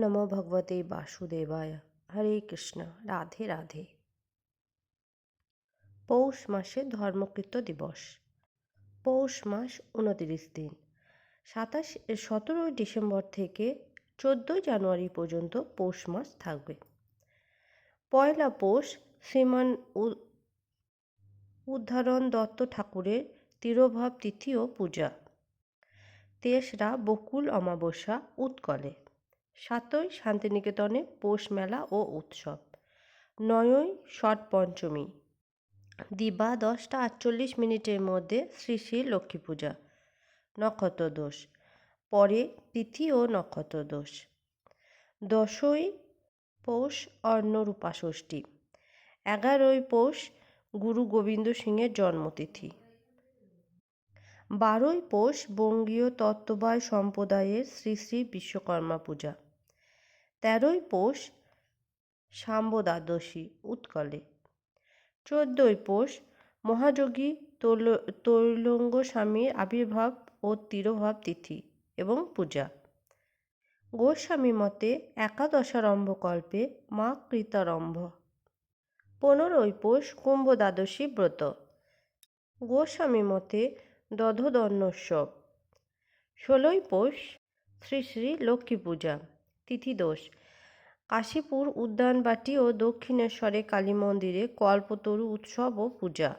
নমো ভগবতে বাসুদেবায়। হরে কৃষ্ণ। রাধে রাধে। পৌষ মাসে ধর্মকৃত্য দিবস। পৌষ মাস 29 দিন। 17ই ডিসেম্বর থেকে 14ই জানুয়ারি পর্যন্ত পৌষ মাস থাকবে। পয়লা পৌষ শ্রীমান উদ্ধারণ দত্ত ঠাকুরের তিরোভাব তিথি ও পূজা। তেসরা বকুল অমাবস্যা উৎকলে। 7ই শান্তিনিকেতনে পৌষ মেলা ও উৎসব। 9ই ষট পঞ্চমী। দিবা 10টা 48 মধ্যে শ্রী শ্রী লক্ষ্মী পূজা। নক্ষত্র দোষ পরে তিথি ও নক্ষত্র দোষ। 10ই পৌষ অন্নরূপা ষষ্ঠী। 11ই পৌষ গুরু গোবিন্দ সিংয়ের জন্মতিথি। 12ই পৌষ বঙ্গীয় তত্ত্ববায় সম্প্রদায়ের শ্রী শ্রী বিশ্বকর্মা পূজা। 13ই পৌষ শাম্ব দ্বাদশী উৎকলে। 14ই পৌষ মহাযোগী তৈলঙ্গ স্বামীর আবির্ভাব ও তিরোভাব তিথি এবং পূজা। গোস্বামী মতে একাদশারম্ভকল্পে মা কৃতারম্ভ। 15ই পৌষ কুম্ভ দ্বাদশী ব্রত। গোস্বামী মতে দধোদনোৎসব। 16ই পৌষ শ্রী শ্রী লক্ষ্মী পূজা। তিথিদোষ কাশীপুর উদ্যানবাটি ও দক্ষিণেশ্বরে কালী মন্দিরে কল্পতরু উৎসব ও পূজা।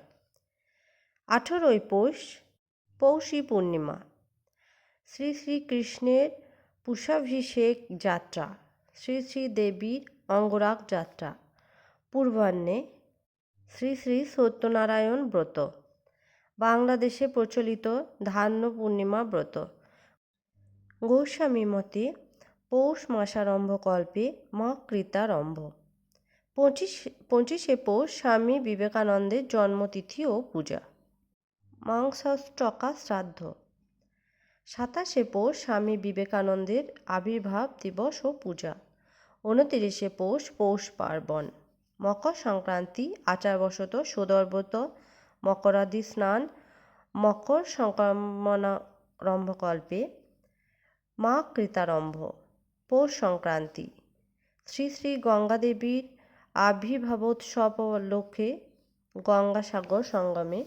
18ই পৌষ পৌষী পূর্ণিমা। শ্রী শ্রীকৃষ্ণের পুষ্পাভিষেক যাত্রা। শ্রী শ্রী দেবীর অঙ্গরাগ যাত্রা। পূর্বাহ্নে শ্রী শ্রী সত্যনারায়ণ ব্রত। বাংলাদেশে প্রচলিত ধান্য পূর্ণিমা ব্রত। গোস্বামী মতে পৌষ মাসারম্ভকল্পে মা কৃতারম্ভ। 25শে পৌষ স্বামী বিবেকানন্দের জন্মতিথি ও পূজা। মাংসাষ্টকা শ্রাদ্ধ। 27শে পৌষ স্বামী বিবেকানন্দের আবির্ভাব দিবস ও পূজা। 29শে পৌষ পৌষ পার্বণ। মকর সংক্রান্তি আচারবশত সোদরব্রত মকরাদি স্নান। মকর সংক্রমণারম্ভকল্পে মা কৃতারম্ভ। পৌষ সংক্রান্তি শ্রী শ্রী গঙ্গাদেবীর আবির্ভাবোৎসব উপলক্ষে গঙ্গাসাগর সঙ্গমে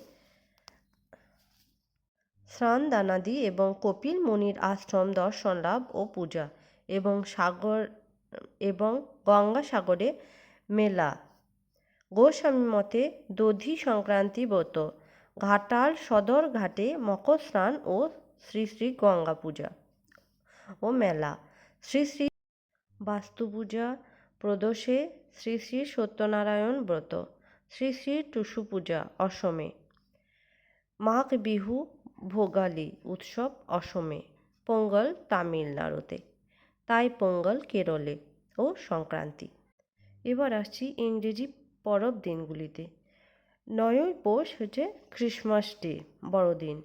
স্নান দানাদি এবং কপিল মুনির আশ্রম দর্শন লাভ ও পূজা এবং গঙ্গাসাগরে মেলা। গোস্বামী মতে দধি সংক্রান্তি ব্রত। ঘাটাল সদর ঘাটে মকর স্নান ও শ্রী শ্রী গঙ্গা পূজা ও মেলা। শ্রী শ্রী বাস্তু পূজা প্রদোষে শ্রী শ্রী সত্যনারায়ণ ব্রত। শ্রী শ্রী টুসু পূজা অসমে। মাঘ বিহু ভোগালী উৎসব অসমে। পোঙ্গল তামিলনাড়ুতে। তাই পোঙ্গল কেরলে ও সংক্রান্তি। এবার আসছি ইংরেজি পরব দিনগুলিতে। 9ই পৌষ হচ্ছে ক্রিসমাস ডে বড়দিন।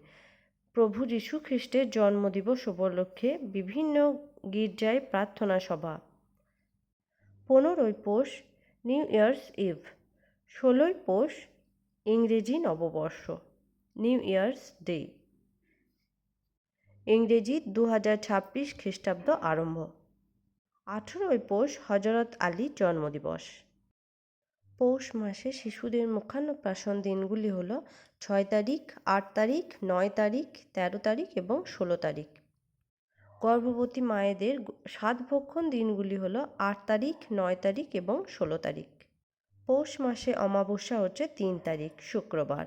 প্রভু যীশু খ্রিস্টের জন্মদিবস উপলক্ষে বিভিন্ন গির্জায় প্রার্থনা সভা। 15ই পৌষ নিউ ইয়ার্স ইভ। 16ই পৌষ ইংরেজি নববর্ষ নিউ ইয়ার্স ডে। ইংরেজি 2026 খ্রিস্টাব্দ আরম্ভ। 18ই পৌষ হজরত আলীর জন্মদিবস। পৌষ মাসে শিশুদের মুখান্নপ্রাশন দিনগুলি হল 6 তারিখ, 8 তারিখ, 9 তারিখ, 13 তারিখ এবং 16 তারিখ। গর্ভবতী মায়েদের সাতভক্ষণ দিনগুলি হল 8 তারিখ, 9 তারিখ এবং 16 তারিখ। পৌষ মাসে অমাবস্যা হচ্ছে 3 তারিখ শুক্রবার।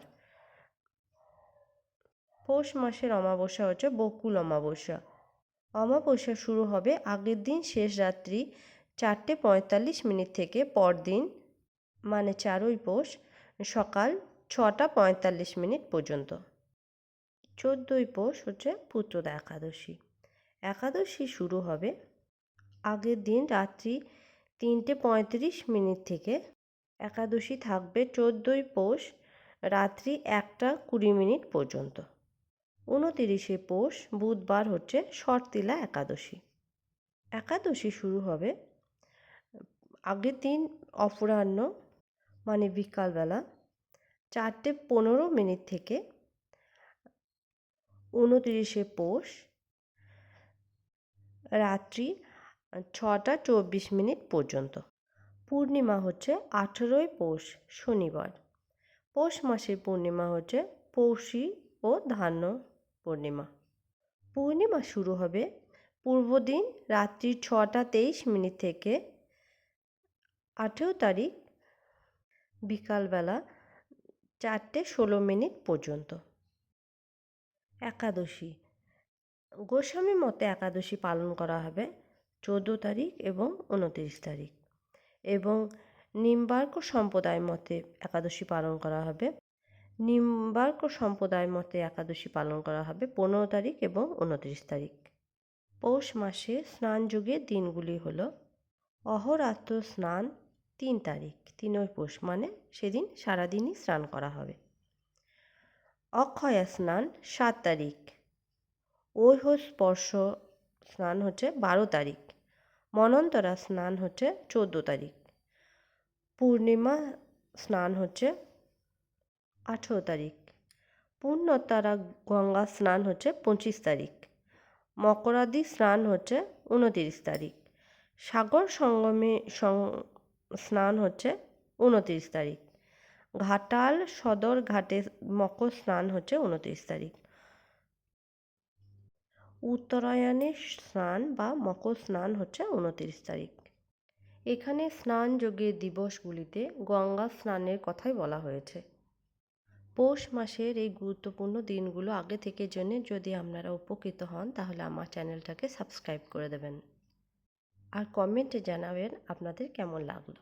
পৌষ মাসের অমাবস্যা হচ্ছে বকুল অমাবস্যা। অমাবস্যা শুরু হবে আগের দিন শেষ রাত্রি 4:45 থেকে পরদিন মানে 4ই পৌষ সকাল 6:45 পর্যন্ত। 14ই পৌষ হচ্ছে পুত্রদা একাদশী। একাদশী শুরু হবে আগের দিন রাত্রি 3:35 থেকে। একাদশী থাকবে 14ই পৌষ রাত্রি 1:20 পর্যন্ত। 29শে পৌষ বুধবার হচ্ছে শর্তিলা একাদশী। একাদশী শুরু হবে আগের দিন অপরাহ্ন মানে বিকালবেলা 4:15 থেকে। 29শে পৌষ রাত্রি 6টা 24 মিনিট পর্যন্ত। পূর্ণিমা হচ্ছে 18ই পৌষ শনিবার। পৌষ মাসের পূর্ণিমা হচ্ছে পৌষী ও ধান্য পূর্ণিমা। পূর্ণিমা শুরু হবে পূর্বদিন রাত্রি 6টা 23 মিনিট থেকে 18 তারিখ বিকালবেলা 4টে 16 মিনিট পর্যন্ত। একাদশী গোস্বামী মতে একাদশী পালন করা হবে 14 তারিখ এবং 29 তারিখ, এবং নিম্বার্ক সম্প্রদায় মতে একাদশী পালন করা হবে 15 তারিখ এবং 29 তারিখ। পৌষ মাসে স্নানযোগ্যের দিনগুলি হল অহোরাত্র স্নান 3 তারিখ 3ই পৌষ, মানে সেদিন সারাদিনই স্নান করা হবে। অক্ষয়া স্নান 7 তারিখ, ঐহস্পর্শ স্নান হচ্ছে 12 তারিখ, মনন্তরা স্নান হচ্ছে 14 তারিখ, পূর্ণিমা স্নান হচ্ছে 18 তারিখ, পূর্ণতারা গঙ্গা স্নান হচ্ছে 25 তারিখ, মকরাদি স্নান হচ্ছে 29 তারিখ, সাগর সঙ্গমে স্নান হচ্ছে 29 তারিখ, ঘাটাল সদর ঘাটে মকর স্নান হচ্ছে 29 তারিখ, উত্তরায়ণের স্নান বা মকর স্নান হচ্ছে 29 তারিখ। এখানে স্নানযোগ্যের দিবসগুলিতে গঙ্গা স্নানের কথাই বলা হয়েছে। পৌষ মাসের এই গুরুত্বপূর্ণ দিনগুলো আগে থেকে জেনে যদি আপনারা উপকৃত হন তাহলে আমার চ্যানেলটাকে সাবস্ক্রাইব করে দেবেন আর কমেন্টে জানাবেন আপনাদের কেমন লাগলো।